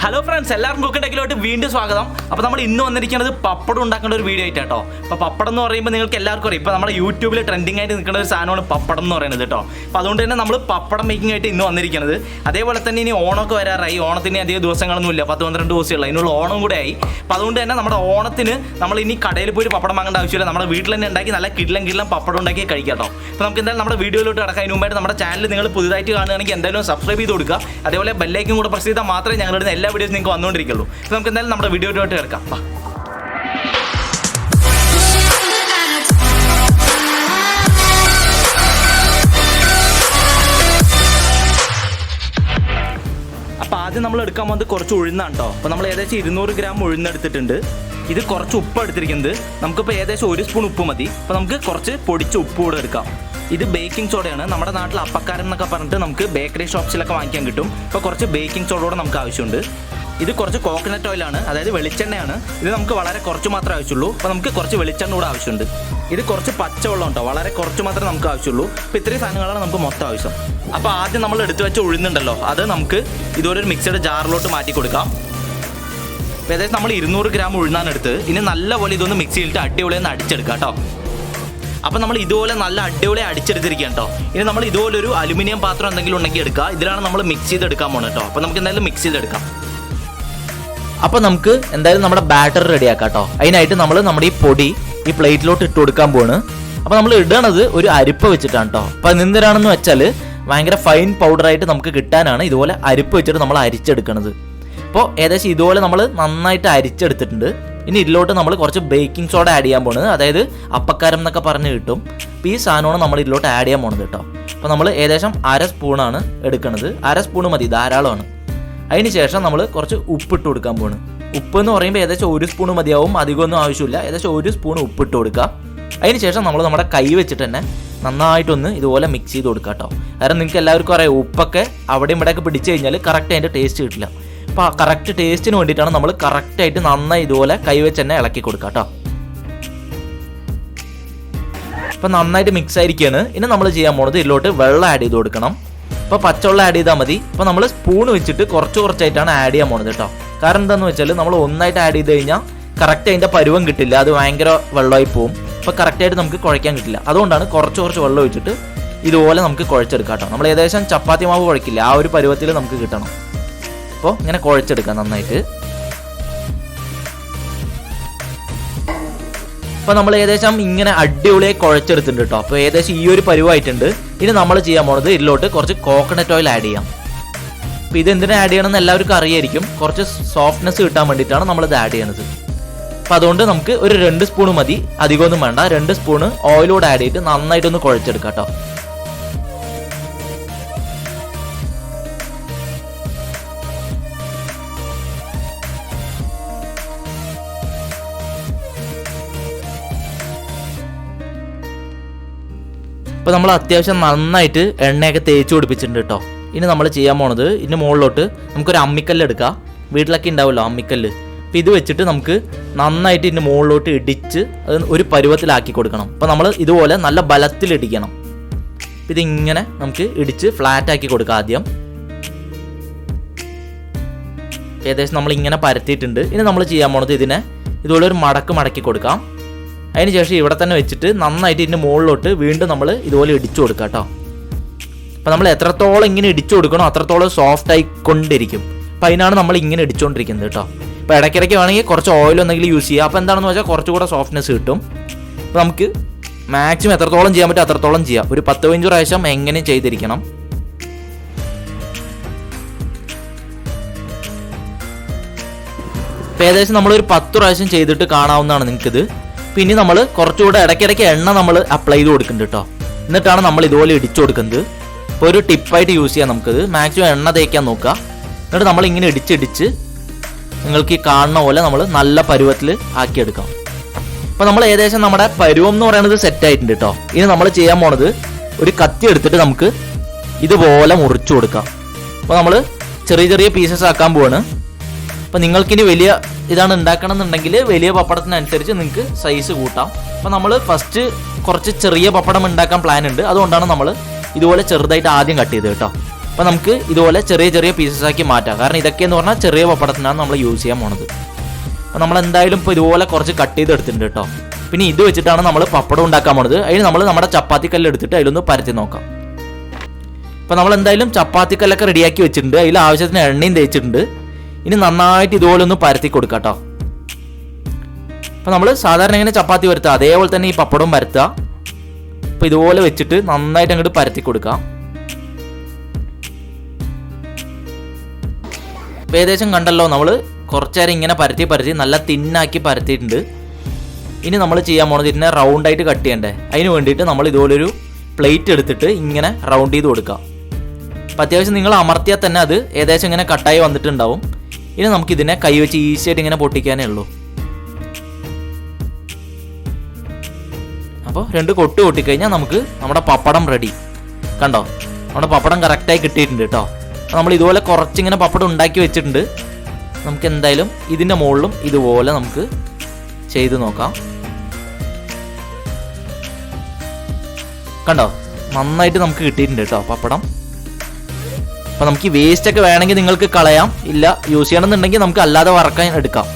Hello friends, എല്ലാവർക്കും cook ടെക്കിലോട്ട് വീണ്ടും സ്വാഗതം. അപ്പോൾ നമ്മൾ ഇന്ന് വന്നിരിക്കുന്നത് പപ്പടം ഉണ്ടാക്കേണ്ട ഒരു വീഡിയോ ആയിട്ടാട്ടോ. അപ്പോൾ പപ്പടം എന്ന് പറയുമ്പോൾ നിങ്ങൾക്ക് എല്ലാവർക്കും അറിയാം, ഇപ്പോൾ നമ്മുടെ യൂട്യൂബിൽ ട്രെൻഡിങ് ആയിട്ട് നിൽക്കുന്ന ഒരു സാധനമാണ് പപ്പടം എന്ന് പറയുന്നത് കേട്ടോ. അപ്പോൾ അതുകൊണ്ട് തന്നെ നമ്മൾ പപ്പടം മേക്കിംഗ് ആയിട്ട് ഇന്ന് വന്നിരിക്കുന്നത്. അതേപോലെ തന്നെ ഇനി ഓണമൊക്കെ വരാറായി. ഓണത്തിന് അധികം ദിവസങ്ങളൊന്നുമില്ല, 10-12 ദിവസമുള്ള അതിനുള്ള ഓണം കൂടെ ആയി. അപ്പോൾ അതുകൊണ്ട് തന്നെ നമ്മുടെ ഓണത്തിന് നമ്മൾ ഇനി കടയിൽ പോയി പപ്പടം വാങ്ങേണ്ട ആവശ്യമില്ല. നമ്മുടെ വീട്ടിൽ തന്നെ ഉണ്ടാക്കി നല്ല കിടിലം പപ്പടം ഉണ്ടാക്കി കഴിക്കാം കേട്ടോ. അപ്പോൾ നമുക്ക് എന്തായാലും നമ്മുടെ വീഡിയോയിലോട്ട് കിടക്കാൻ മുമ്പായിട്ട് നമ്മുടെ ചാനൽ നിങ്ങൾ പുതുതായിട്ട് കാണുകയാണെങ്കിൽ എന്തായാലും സബ്സ്ക്രൈബ് ചെയ്ത് കൊടുക്കുക. അതേപോലെ ബെല്ലൈക്കും കൂടെ പ്രസ് ചെയ്താൽ മാത്രമേ ഞങ്ങളുടെ എല്ലാ വീഡിയോസ് നിങ്ങൾക്ക് വന്നുകൊണ്ടിരിക്കുള്ളൂ. അപ്പോൾ നമുക്ക് എന്തായാലും നമ്മുടെ വീഡിയോയിലോട്ട് കിടക്കാം. അപ്പോൾ ആദ്യം നമ്മൾ എടുക്കാൻ പോകുന്നത് കുറച്ച് ഉഴുന്നാണ് കേട്ടോ. അപ്പോൾ നമ്മൾ ഏകദേശം 200 ഗ്രാം ഉഴുന്നെടുത്തിട്ടുണ്ട്. ഇത് കുറച്ച് ഉപ്പ് എടുത്തിരിക്കുന്നത്. നമുക്കിപ്പോൾ ഏകദേശം 1 സ്പൂൺ ഉപ്പ് മതി. അപ്പോൾ നമുക്ക് കുറച്ച് പൊടിച്ച ഉപ്പ് കൂടെ എടുക്കാം. ഇത് ബേക്കിംഗ് സോഡയാണ്. നമ്മുടെ നാട്ടിൽ അപ്പക്കാരം എന്നൊക്കെ പറഞ്ഞിട്ട് നമുക്ക് ബേക്കറി ഷോപ്സിലൊക്കെ വാങ്ങിക്കാൻ കിട്ടും. അപ്പോൾ കുറച്ച് ബേക്കിംഗ് സോഡ കൂടെ നമുക്ക് ആവശ്യമുണ്ട്. ഇത് കുറച്ച് കോക്കനട്ട് ഓയിലാണ്, അതായത് വെളിച്ചെണ്ണയാണ്. ഇത് നമുക്ക് വളരെ കുറച്ച് മാത്രമേ ആവശ്യമുള്ളൂ. അപ്പോൾ നമുക്ക് കുറച്ച് വെളിച്ചെണ്ണ കൂടെ ആവശ്യമുണ്ട്. ഇത് കുറച്ച് പച്ചവെള്ളം ഉണ്ടോ, വളരെ കുറച്ച് മാത്രമേ നമുക്ക് ആവശ്യമുള്ളൂ. അപ്പോൾ ഇത്രയും സാധനങ്ങളാണ് നമുക്ക് മൊത്തം ആവശ്യം. അപ്പോൾ ആദ്യം നമ്മൾ എടുത്തു വെച്ച ഉഴുന്നുണ്ടല്ലോ, അത് നമുക്ക് ഇതുപോലെ ഒരു മിക്സഡ് ജാറിലോട്ട് മാറ്റി കൊടുക്കാം. അപ്പോൾ ഏകദേശം നമ്മൾ 200 ഗ്രാം ഉഴുന്നാണ് എടുത്ത്. ഇനി നല്ലപോലെ ഇതൊന്ന് മിക്സിയിലിട്ട് അടിപൊളി ഒന്ന് അടിച്ചെടുക്കാം കേട്ടോ. അപ്പോൾ നമ്മൾ ഇതുപോലെ നല്ല അടിപൊളി അടിച്ചെടുത്തിരിക്കുകയാണ് കേട്ടോ. ഇനി നമ്മൾ ഇതുപോലെ ഒരു അലുമിനിയം പാത്രം എന്തെങ്കിലും ഉണ്ടെങ്കിൽ എടുക്കുക. ഇതിലാണ് നമ്മൾ മിക്സ് ചെയ്തെടുക്കാൻ പോകുന്നത് കേട്ടോ. അപ്പോൾ നമുക്ക് എന്തായാലും മിക്സ് ചെയ്തെടുക്കാം. അപ്പോൾ നമുക്ക് എന്തായാലും നമ്മുടെ ബാറ്റർ റെഡിയാക്കാം കേട്ടോ. അതിനായിട്ട് നമ്മൾ നമ്മുടെ ഈ പൊടി ഈ പ്ലേറ്റിലോട്ട് ഇട്ട് കൊടുക്കാൻ പോവാണ്. അപ്പോൾ നമ്മൾ ഇടണത് ഒരു അരിപ്പ വെച്ചിട്ടാണ് കേട്ടോ. അപ്പോൾ എന്തിനാണെന്ന് വെച്ചാൽ ഭയങ്കര ഫൈൻ പൗഡറായിട്ട് നമുക്ക് കിട്ടാനാണ് ഇതുപോലെ അരിപ്പ് വെച്ചിട്ട് നമ്മൾ അരിച്ചെടുക്കണത്. അപ്പോൾ ഏകദേശം ഇതുപോലെ നമ്മൾ നന്നായിട്ട് അരിച്ചെടുത്തിട്ടുണ്ട്. ഇനി ഇതിലോട്ട് നമ്മൾ കുറച്ച് ബേക്കിംഗ് സോഡ ആഡ് ചെയ്യാൻ പോകുന്നത്, അതായത് അപ്പക്കാരം എന്നൊക്കെ പറഞ്ഞ് കിട്ടും. അപ്പോൾ ഈ സാധനമാണ് നമ്മൾ ഇതിലോട്ട് ആഡ് ചെയ്യാൻ പോകുന്നത് കേട്ടോ. അപ്പോൾ നമ്മൾ ഏകദേശം 1/2 സ്പൂണാണ് എടുക്കുന്നത്. 1/2 സ്പൂൺ മതി, ധാരാളമാണ്. അതിന് ശേഷം നമ്മൾ കുറച്ച് ഉപ്പിട്ട് കൊടുക്കാൻ പോണ്. ഉപ്പ് എന്ന് പറയുമ്പോൾ ഏകദേശം 1 സ്പൂൺ മതിയാവും, അധികമൊന്നും ആവശ്യമില്ല. ഏകദേശം 1 സ്പൂൺ ഉപ്പിട്ട് കൊടുക്കുക. അതിന് ശേഷം നമ്മൾ നമ്മുടെ കൈ വെച്ചിട്ട് തന്നെ നന്നായിട്ടൊന്ന് ഇതുപോലെ മിക്സ് ചെയ്ത് കൊടുക്കുക കേട്ടോ. കാരണം നിങ്ങൾക്ക് എല്ലാവർക്കും അറിയാം, ഉപ്പൊക്കെ അവിടെയും ഇവിടെയൊക്കെ പിടിച്ച് കഴിഞ്ഞാൽ കറക്റ്റ് അതിൻ്റെ ടേസ്റ്റ് കിട്ടില്ല. അപ്പോൾ ആ കറക്റ്റ് ടേസ്റ്റിന് വേണ്ടിയിട്ടാണ് നമ്മൾ കറക്റ്റായിട്ട് നന്നായി ഇതുപോലെ കൈവച്ച് തന്നെ ഇളക്കി കൊടുക്കുക കേട്ടോ. അപ്പോൾ നന്നായിട്ട് മിക്സ് ആയിരിക്കുകയാണ്. ഇനി നമ്മൾ ചെയ്യാൻ പോകുന്നത് ഇതിലോട്ട് വെള്ളം ആഡ് ചെയ്ത് കൊടുക്കണം. അപ്പോൾ പച്ചവെള്ളം ആഡ് ചെയ്താൽ മതി. അപ്പോൾ നമ്മൾ സ്പൂൺ വെച്ചിട്ട് കുറച്ചായിട്ടാണ് ആഡ് ചെയ്യാൻ പോകുന്നത് കേട്ടോ. കാരണം എന്താണെന്ന് വെച്ചാൽ നമ്മൾ ഒന്നായിട്ട് ആഡ് ചെയ്ത് കഴിഞ്ഞാൽ കറക്റ്റ് അതിൻ്റെ പരുവം കിട്ടില്ല, അത് ഭയങ്കര വെള്ളമായി പോവും. അപ്പോൾ കറക്റ്റായിട്ട് നമുക്ക് കുഴയ്ക്കാൻ കിട്ടില്ല. അതുകൊണ്ടാണ് കുറച്ച് വെള്ളം ഒഴിച്ചിട്ട് ഇതുപോലെ നമുക്ക് കുഴച്ചെടുക്കാം കേട്ടോ. നമ്മൾ ഏകദേശം ചപ്പാത്തി മാവ് കുഴക്കില്ല, ആ ഒരു പരുവത്തിൽ നമുക്ക് കിട്ടണം. അപ്പോൾ ഇങ്ങനെ കുഴച്ചെടുക്കാം നന്നായിട്ട്. അപ്പോൾ നമ്മൾ ഏകദേശം ഇങ്ങനെ അടിപൊളിയായി കുഴച്ചെടുത്തിട്ടുണ്ട് കേട്ടോ. അപ്പോൾ ഏകദേശം ഈ ഒരു പരുവായിട്ടുണ്ട്. ഇനി നമ്മൾ ചെയ്യാൻ പോകുന്നത് ഇതിലോട്ട് കുറച്ച് കോക്കനട്ട് ഓയിൽ ആഡ് ചെയ്യാം. അപ്പോൾ ഇത് എന്തിനാ ആഡ് ചെയ്യണമെന്ന് എല്ലാവർക്കും അറിയായിരിക്കും. കുറച്ച് സോഫ്റ്റ്നെസ് കിട്ടാൻ വേണ്ടിയിട്ടാണ് നമ്മളിത് ആഡ് ചെയ്യണത്. അപ്പോൾ അതുകൊണ്ട് നമുക്ക് ഒരു 2 സ്പൂൺ മതി, അധികമൊന്നും വേണ്ട. 2 സ്പൂൺ ഓയിലൂടെ ആഡ് ചെയ്തിട്ട് നന്നായിട്ടൊന്ന് കുഴച്ചെടുക്കാം കേട്ടോ. ഇപ്പോൾ നമ്മൾ അത്യാവശ്യം നന്നായിട്ട് എണ്ണയൊക്കെ തേച്ച് പിടിപ്പിച്ചിട്ടുണ്ട് കേട്ടോ. ഇനി നമ്മൾ ചെയ്യാൻ പോണത്, ഇതിന് മുകളിലോട്ട് നമുക്കൊരു അമ്മിക്കല്ല് എടുക്കാം. വീട്ടിലൊക്കെ ഉണ്ടാവുമല്ലോ അമ്മിക്കല്ല്. അപ്പോൾ ഇത് വെച്ചിട്ട് നമുക്ക് നന്നായിട്ട് ഇതിന് മുകളിലോട്ട് ഇടിച്ച് അത് ഒരു പരുവത്തിലാക്കി കൊടുക്കണം. അപ്പോൾ നമ്മൾ ഇതുപോലെ നല്ല ബലത്തിൽ ഇടിക്കണം. ഇതിങ്ങനെ നമുക്ക് ഇടിച്ച് ഫ്ലാറ്റാക്കി കൊടുക്കാം ആദ്യം. ഏകദേശം നമ്മളിങ്ങനെ പരത്തിയിട്ടുണ്ട്. ഇനി നമ്മൾ ചെയ്യാൻ പോണത് ഇതിനെ ഇതുപോലെ ഒരു മടക്കി കൊടുക്കാം. അതിന് ശേഷം ഇവിടെ തന്നെ വെച്ചിട്ട് നന്നായിട്ട് ഇതിൻ്റെ മുകളിലോട്ട് വീണ്ടും നമ്മൾ ഇതുപോലെ ഇടിച്ചു കൊടുക്കാം കേട്ടോ. അപ്പോൾ നമ്മൾ എത്രത്തോളം ഇങ്ങനെ ഇടിച്ചു കൊടുക്കണോ അത്രത്തോളം സോഫ്റ്റ് ആയിക്കൊണ്ടിരിക്കും. അപ്പോൾ അതിനാണ് നമ്മൾ ഇങ്ങനെ ഇടിച്ചുകൊണ്ടിരിക്കുന്നത് കേട്ടോ. അപ്പോൾ ഇടയ്ക്കിടയ്ക്ക് വേണമെങ്കിൽ കുറച്ച് ഓയിൽ എന്തെങ്കിലും യൂസ് ചെയ്യുക. അപ്പോൾ എന്താണെന്ന് വെച്ചാൽ കുറച്ചുകൂടെ സോഫ്റ്റ്നെസ് കിട്ടും. അപ്പോൾ നമുക്ക് മാക്സിമം എത്രത്തോളം ചെയ്യാൻ പറ്റും അത്രത്തോളം ചെയ്യാം. ഒരു 10-15 പ്രാവശ്യം എങ്ങനെ ചെയ്തിരിക്കണം. അപ്പോൾ ഏകദേശം നമ്മളൊരു 10 പ്രാവശ്യം ചെയ്തിട്ട് കാണാവുന്നതാണ് നിങ്ങൾക്കിത്. പിന്നെ നമ്മൾ കുറച്ചുകൂടെ ഇടയ്ക്കിടയ്ക്ക് എണ്ണ നമ്മൾ അപ്ലൈ ചെയ്ത് കൊടുക്കുന്നുണ്ട് കേട്ടോ. എന്നിട്ടാണ് നമ്മൾ ഇതുപോലെ ഇടിച്ചു കൊടുക്കുന്നത്. ഇപ്പോൾ ഒരു ടിപ്പായിട്ട് യൂസ് ചെയ്യാം നമുക്കിത്. മാക്സിമം എണ്ണ തേക്കാൻ നോക്കുക. എന്നിട്ട് നമ്മൾ ഇങ്ങനെ ഇടിച്ച് നിങ്ങൾക്ക് ഈ കാണുന്ന പോലെ നമ്മൾ നല്ല പരുവത്തിൽ ആക്കിയെടുക്കാം. അപ്പോൾ നമ്മൾ ഏകദേശം നമ്മുടെ പരുവം എന്ന് പറയുന്നത് സെറ്റ് ആയിട്ടുണ്ട് കേട്ടോ. ഇനി നമ്മൾ ചെയ്യാൻ പോണത് ഒരു കത്തി എടുത്തിട്ട് നമുക്ക് ഇതുപോലെ മുറിച്ചു കൊടുക്കാം. അപ്പോൾ നമ്മൾ ചെറിയ പീസസ് ആക്കാൻ പോവാണ്. അപ്പോൾ നിങ്ങൾക്കിനി വലിയ ഇതാണ് ഉണ്ടാക്കണം എന്നുണ്ടെങ്കിൽ വലിയ പപ്പടത്തിനനുസരിച്ച് നിങ്ങൾക്ക് സൈസ് കൂട്ടാം. അപ്പോൾ നമ്മൾ ഫസ്റ്റ് കുറച്ച് ചെറിയ പപ്പടം ഉണ്ടാക്കാൻ പ്ലാൻ ഉണ്ട്. അതുകൊണ്ടാണ് നമ്മൾ ഇതുപോലെ ചെറുതായിട്ട് ആദ്യം കട്ട് ചെയ്ത് കേട്ടോ. അപ്പോൾ നമുക്ക് ഇതുപോലെ ചെറിയ ചെറിയ പീസസ് ആക്കി മാറ്റാം. കാരണം ഇതൊക്കെയെന്ന് പറഞ്ഞാൽ ചെറിയ പപ്പടത്തിനാണ് നമ്മൾ യൂസ് ചെയ്യാൻ പോണത്. അപ്പോൾ നമ്മൾ എന്തായാലും ഇപ്പോൾ ഇതുപോലെ കുറച്ച് കട്ട് ചെയ്തെടുത്തിട്ടുണ്ട് കേട്ടോ. പിന്നെ ഇത് വെച്ചിട്ടാണ് നമ്മൾ പപ്പടം ഉണ്ടാക്കാൻ പോണത്. അതിന് നമ്മൾ നമ്മുടെ ചപ്പാത്തി കല്ല് എടുത്തിട്ട് അതിലൊന്ന് പരത്തി നോക്കാം. അപ്പോൾ നമ്മൾ എന്തായാലും ചപ്പാത്തി കല്ലൊക്കെ റെഡിയാക്കി വെച്ചിട്ടുണ്ട്. അതിൽ ആവശ്യത്തിന് എണ്ണയും തേച്ചിട്ടുണ്ട്. ഇനി നന്നായിട്ട് ഇതുപോലെ ഒന്ന് പരത്തി കൊടുക്കാം കേട്ടോ. അപ്പോൾ നമ്മൾ സാധാരണ ഇങ്ങനെ ചപ്പാത്തി പരത്തുക അതേപോലെ തന്നെ ഈ പപ്പടവും പരത്തുക. അപ്പോൾ ഇതുപോലെ വെച്ചിട്ട് നന്നായിട്ട് അങ്ങോട്ട് പരത്തി കൊടുക്കാം. അപ്പോൾ ഏകദേശം കണ്ടല്ലോ, നമ്മൾ കുറച്ച് നേരം ഇങ്ങനെ പരത്തി നല്ല തിന്നാക്കി പരത്തിയിട്ടുണ്ട്. ഇനി നമ്മൾ ചെയ്യാൻ പോണത് ഇതിനെ റൗണ്ടായിട്ട് കട്ട് ചെയ്യണ്ടേ. അതിന് വേണ്ടിയിട്ട് നമ്മൾ ഇതുപോലൊരു പ്ലേറ്റ് എടുത്തിട്ട് ഇങ്ങനെ റൗണ്ട് ചെയ്ത് കൊടുക്കാം. അപ്പോൾ അത്യാവശ്യം നിങ്ങൾ അമർത്തിയാൽ തന്നെ അത് ഏകദേശം ഇങ്ങനെ കട്ടായി വന്നിട്ടുണ്ടാവും. ഇനി നമുക്കിതിനെ കൈവച്ച് ഈസിയായിട്ട് ഇങ്ങനെ പൊട്ടിക്കാനേ ഉള്ളൂ. അപ്പോൾ 2 കൊട്ട് പൊട്ടിക്കഴിഞ്ഞാൽ നമുക്ക് നമ്മുടെ പപ്പടം റെഡി. കണ്ടോ, നമ്മുടെ പപ്പടം കറക്റ്റായി കിട്ടിയിട്ടുണ്ട് കേട്ടോ. നമ്മൾ ഇതുപോലെ കുറച്ചിങ്ങനെ പപ്പടം ഉണ്ടാക്കി വെച്ചിട്ടുണ്ട്. നമുക്ക് എന്തായാലും ഇതിൻ്റെ മുകളിലും ഇതുപോലെ നമുക്ക് ചെയ്ത് നോക്കാം. കണ്ടോ, നന്നായിട്ട് നമുക്ക് കിട്ടിയിട്ടുണ്ട് കേട്ടോ പപ്പടം. അപ്പോൾ നമുക്ക് ഈ വേസ്റ്റൊക്കെ വേണമെങ്കിൽ നിങ്ങൾക്ക് കളയാം, ഇല്ല യൂസ് ചെയ്യണമെന്നുണ്ടെങ്കിൽ നമുക്ക് അല്ലാതെ വറക്കാൻ എടുക്കാം.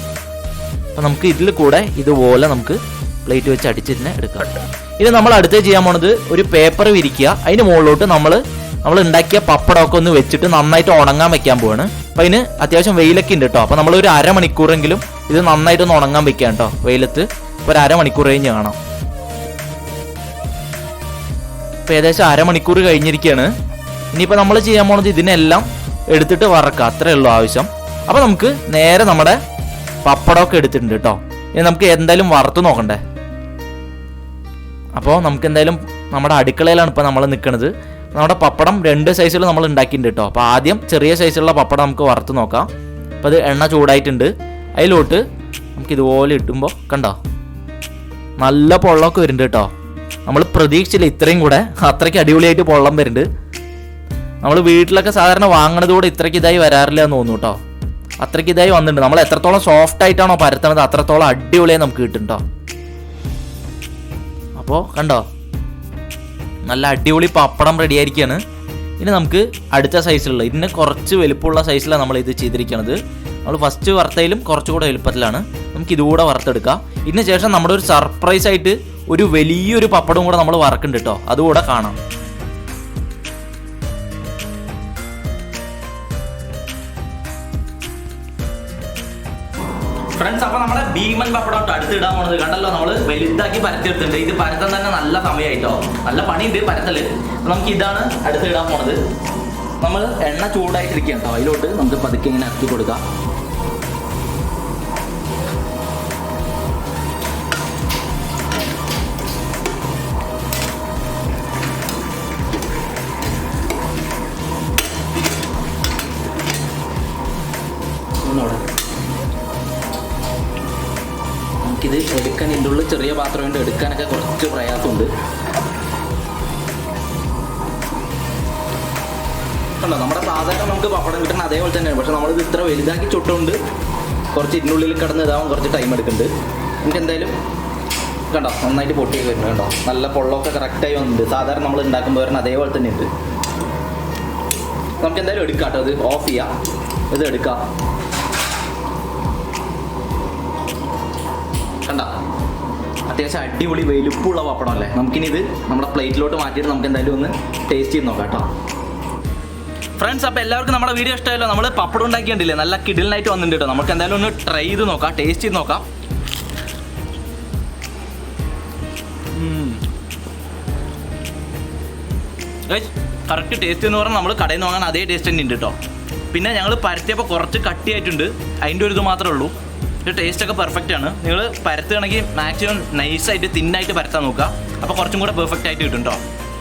അപ്പോൾ നമുക്ക് ഇതിൽ കൂടെ ഇതുപോലെ നമുക്ക് പ്ലേറ്റ് വെച്ച് അടിച്ചിട്ട് എടുക്കാം. ഇത് നമ്മൾ അടുത്ത് ചെയ്യാൻ പോണത് ഒരു പേപ്പർ വിരിക്കുക. അതിന് മുകളിലോട്ട് നമ്മൾ ഉണ്ടാക്കിയ പപ്പടമൊക്കെ ഒന്ന് വെച്ചിട്ട് നന്നായിട്ട് ഉണങ്ങാൻ വെക്കാൻ പോവാണ്. അപ്പോൾ അതിന് അത്യാവശ്യം വെയിലൊക്കെ ഉണ്ട് കേട്ടോ. അപ്പോൾ നമ്മൾ ഒരു അരമണിക്കൂറെങ്കിലും ഇത് നന്നായിട്ടൊന്ന് ഉണങ്ങാൻ വെക്കാം കേട്ടോ വെയിലത്ത്. ഇപ്പോൾ ഒരു അരമണിക്കൂർ കഴിഞ്ഞ് കാണാം. ഇപ്പോൾ ഏകദേശം അരമണിക്കൂർ കഴിഞ്ഞിരിക്കുകയാണ്. ഇനിയിപ്പോൾ നമ്മൾ ചെയ്യാൻ പോണത് ഇതിനെല്ലാം എടുത്തിട്ട് വറക്കുക, അത്രേ ഉള്ളൂ ആവശ്യം. അപ്പോൾ നമുക്ക് നേരെ നമ്മുടെ പപ്പടമൊക്കെ എടുത്തിട്ടുണ്ട് കേട്ടോ. ഇനി നമുക്ക് എന്തായാലും വറുത്ത് നോക്കണ്ടേ. അപ്പോൾ നമുക്ക് എന്തായാലും നമ്മുടെ അടുക്കളയിലാണ് ഇപ്പോൾ നമ്മൾ നിൽക്കുന്നത്. നമ്മുടെ പപ്പടം 2 സൈസിൽ നമ്മൾ ഉണ്ടാക്കിയിട്ടുണ്ട് കേട്ടോ. അപ്പോൾ ആദ്യം ചെറിയ സൈസിലുള്ള പപ്പടം നമുക്ക് വറുത്ത് നോക്കാം. അപ്പോൾ അത് എണ്ണ ചൂടായിട്ടുണ്ട്. അതിലോട്ട് നമുക്ക് ഇതുപോലെ ഇട്ടുമ്പോൾ കണ്ടോ നല്ല പൊള്ളമൊക്കെ വരുന്നുണ്ട് കേട്ടോ. നമ്മൾ പ്രതീക്ഷിച്ചില്ല ഇത്രയും കൂടെ, അത്രയ്ക്ക് അടിപൊളിയായിട്ട് പൊള്ളം വരുന്നുണ്ട്. നമ്മൾ വീട്ടിലൊക്കെ സാധാരണ വാങ്ങണത് കൂടെ ഇത്രയ്ക്ക് ഇതായി വരാറില്ല എന്ന് തോന്നുന്നു കേട്ടോ. അത്രയ്ക്ക് ഇതായി വന്നിട്ടുണ്ട്. നമ്മൾ എത്രത്തോളം സോഫ്റ്റ് ആയിട്ടാണോ പരത്തണത് അത്രത്തോളം അടിപൊളിയായി നമുക്ക് കിട്ടും കേട്ടോ. അപ്പോൾ കണ്ടോ നല്ല അടിപൊളി പപ്പടം റെഡി ആയിരിക്കുകയാണ്. ഇനി നമുക്ക് അടുത്ത സൈസിലുള്ള ഇതിന് കുറച്ച് വലുപ്പമുള്ള സൈസിലാണ് നമ്മൾ ഇത് ചെയ്തിരിക്കുന്നത്. നമ്മൾ ഫസ്റ്റ് വറുത്തതിലും കുറച്ചുകൂടെ വലുപ്പത്തിലാണ്. നമുക്ക് ഇതുകൂടെ വറുത്തെടുക്കാം. ഇതിന് ശേഷം നമ്മുടെ ഒരു സർപ്രൈസ് ആയിട്ട് ഒരു വലിയൊരു പപ്പടം കൂടെ നമ്മൾ വറക്കുന്നുണ്ട് കേട്ടോ. അതുകൂടെ കാണാം. ഫ്രണ്ട്സ്, അപ്പോൾ നമ്മുടെ ഭീമൻ പപ്പടം അടുത്തിടാൻ പോണത് കണ്ടല്ലോ. നമ്മൾ വലുതാക്കി പരത്തിയെടുത്തിട്ടുണ്ട്. ഇത് പരത്താൻ തന്നെ നല്ല സമയമായിട്ടോ, നല്ല പണിയുണ്ട് പരത്തല്. അപ്പോൾ നമുക്ക് ഇതാണ് അടുത്തിടാൻ പോണത്. നമ്മൾ എണ്ണ ചൂടായിട്ടിരിക്കുക കേട്ടോ. അതിലോട്ട് നമുക്ക് പതുക്കെ ഇങ്ങനെ ആക്കി കൊടുക്കാം. നമുക്കിത് എടുക്കാൻ ഇതിൻ്റെ ഉള്ളിൽ ചെറിയ പാത്രം കൊണ്ട് എടുക്കാനൊക്കെ കുറച്ച് പ്രയാസമുണ്ട്. കണ്ടോ, നമ്മുടെ സാധാരണ നമുക്ക് പപ്പടം കിട്ടുന്ന അതേപോലെ തന്നെയാണ്. പക്ഷെ നമ്മളിത് ഇത്ര വലുതാക്കി ചുട്ടുകൊണ്ട് കുറച്ച് ഇതിനുള്ളിൽ കിടന്ന് ഇതാവാൻ കുറച്ച് ടൈം എടുക്കുന്നുണ്ട്. നമുക്ക് എന്തായാലും കണ്ടോ നന്നായിട്ട് പൊട്ടിയൊക്കെ വരുന്നത് കണ്ടോ. നല്ല പൊള്ളമൊക്കെ കറക്റ്റായി വന്നിട്ടുണ്ട്. സാധാരണ നമ്മൾ ഉണ്ടാക്കുമ്പോൾ വരുന്ന അതേപോലെ തന്നെ ഉണ്ട്. നമുക്ക് എന്തായാലും എടുക്കാം കേട്ടോ. ഇത് ഓഫ് ചെയ്യാം, ഇത് എടുക്കാം. കണ്ട അത്യാവശ്യം അടിപൊളി വലുപ്പമുള്ള പപ്പടം അല്ലേ. നമുക്കിനി ഇത് നമ്മുടെ പ്ലേറ്റിലോട്ട് മാറ്റിയിട്ട് നമുക്ക് എന്തായാലും ഒന്ന് ടേസ്റ്റ് ചെയ്ത് നോക്കാം കേട്ടോ. ഫ്രണ്ട്സ്, അപ്പോൾ എല്ലാവർക്കും നമ്മുടെ വീഡിയോ ഇഷ്ടമല്ലോ. നമ്മൾ പപ്പടം ഉണ്ടാക്കിയിട്ടില്ലേ, നല്ല കിടിലനായിട്ട് വന്നിട്ടുണ്ട് കേട്ടോ. നമുക്ക് എന്തായാലും ഒന്ന് ട്രൈ ചെയ്ത് നോക്കാം, ടേസ്റ്റ് ചെയ്ത് നോക്കാം. കറക്റ്റ് ടേസ്റ്റ് എന്ന് പറഞ്ഞാൽ നമ്മൾ കടയിൽ നിന്ന് വാങ്ങാൻ അതേ ടേസ്റ്റ് തന്നെ ഉണ്ട് കേട്ടോ. പിന്നെ ഞങ്ങൾ പരത്തിയപ്പോൾ കുറച്ച് കട്ടിയായിട്ടുണ്ട്, അതിൻ്റെ ഒരു ഇത് മാത്രമേ ഉള്ളൂ. ടേസ്റ്റൊക്കെ പെർഫെക്റ്റ് ആണ്. നിങ്ങൾ പരത്തുകയാണെങ്കിൽ മാക്സിമം നൈസായിട്ട് തിന്നായിട്ട് പരത്താൻ നോക്കുക. അപ്പോൾ കുറച്ചും കൂടെ പെർഫെക്റ്റ് ആയിട്ട് കിട്ടും കേട്ടോ.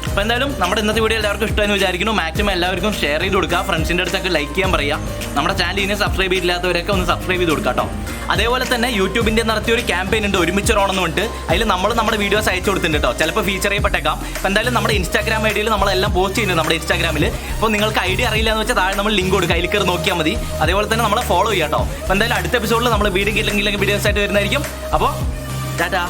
അപ്പോൾ എന്തായാലും നമ്മുടെ ഇന്നത്തെ വീഡിയോ എല്ലാവർക്കും ഇഷ്ടമെന്ന് വിചാരിക്കുന്നു. മാക്സിമം എല്ലാവർക്കും ഷെയർ ചെയ്ത് കൊടുക്കുക, ഫ്രണ്ട്സിൻ്റെ അടുത്തൊക്കെ ലൈക്ക് ചെയ്യാൻ പറയുക. നമ്മുടെ ചാനൽ ഇനി സബ്സ്ക്രൈബ് ചെയ്തില്ലാത്തവരൊക്കെ ഒന്ന് സബ്സ്ക്രൈബ് ചെയ്ത് കൊടുക്കുക കേട്ടോ. അതേപോലെ തന്നെ യൂട്യൂബിൻ്റെ നടത്തിയൊരു ക്യാമ്പയിൻ ഉണ്ട്, ഒരുമിച്ച് ഓണമെന്ന് പറഞ്ഞിട്ട്. അതിൽ നമ്മൾ നമ്മുടെ വീഡിയോസ് അയച്ചു കൊടുത്തിട്ടുണ്ട് കേട്ടോ. ചിലപ്പോൾ ഫീച്ചർ ചെയ്യപ്പെട്ടേക്കാം. അപ്പോൾ എന്തായാലും നമ്മുടെ ഇൻസ്റ്റാഗ്രാം ഐഡിയിൽ നമ്മളെല്ലാം പോസ്റ്റ് ചെയ്യുന്നുണ്ട് നമ്മുടെ ഇൻസ്റ്റാഗ്രാമിൽ. അപ്പോൾ നിങ്ങൾക്ക് ഐഡിയ അറിയില്ല എന്ന് വെച്ചാൽ താഴെ നമ്മൾ ലിങ്ക് കൊടുക്കുക, അതിൽ കയറി നോക്കിയാൽ മതി. അതേപോലെ തന്നെ നമ്മളെ ഫോളോ ചെയ്യാം കേട്ടോ. അപ്പോൾ എന്തായാലും അടുത്ത എപ്പിസോഡിൽ നമ്മൾ വീഡിയോ കിട്ടില്ലെങ്കിൽ വീഡിയോസ് ആയിട്ട് വരുന്നതായിരിക്കും. അപ്പോൾ ടാറ്റാ.